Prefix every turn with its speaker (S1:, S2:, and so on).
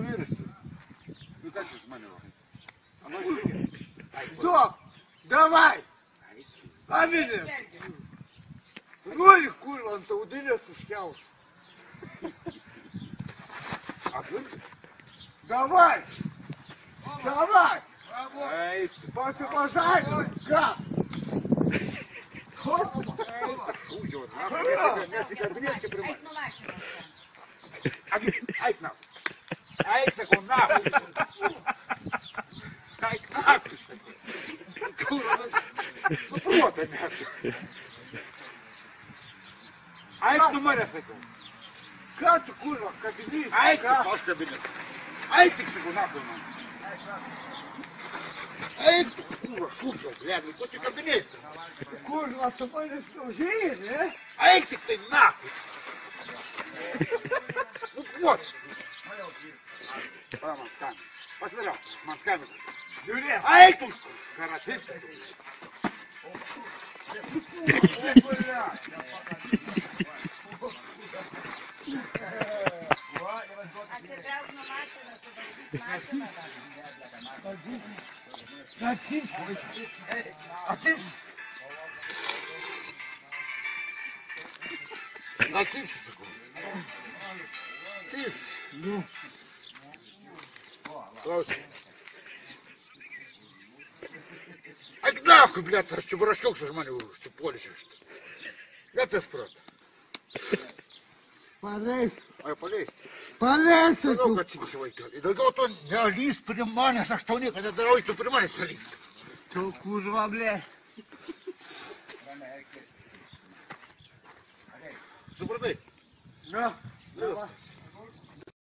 S1: вырастет. Ну как же маневр?
S2: Док, давай! А меня! Ролик, курва, он-то ударился в шкяус.
S1: А ты?
S2: Давай! Давай!
S1: Ай,
S2: Посыпай, гад!
S1: шучу, нахуй, я себя блядь, прямой. Ай, нахуй. Ай, секунд, нахуй. Ай, нахуй. Курва, ну просто, нахуй. Ай, ну маря, секунд.
S2: Гад, курва, кабинет!
S1: Ай, ты паш кабинет. Ай, ты секунд, нахуй, ман. Ай, ты, курва, шучу, блядь, ну хоть и кабинет.
S2: Курва, с тобой не служили, не?
S1: Ай, ты нахуй. Ну вот. Пора мазками. Посмотрел, мазками.
S2: Юрий,
S1: Ай, тут каратист. На чипсы. Чипсы.
S2: Ну.
S1: Ай, нахуй, блядь, чебурашок, что ж мани, что полечишь. Я без прот.
S2: Полез,
S1: Ай, полезь.
S2: полез ты
S1: Много
S2: тут.
S1: тебе сегодня. И да вот он, я лист приманил, за что нет, когда дорогой, то приманил лист.
S2: Что, курва, блядь?
S1: Добрый день.
S2: На, давай.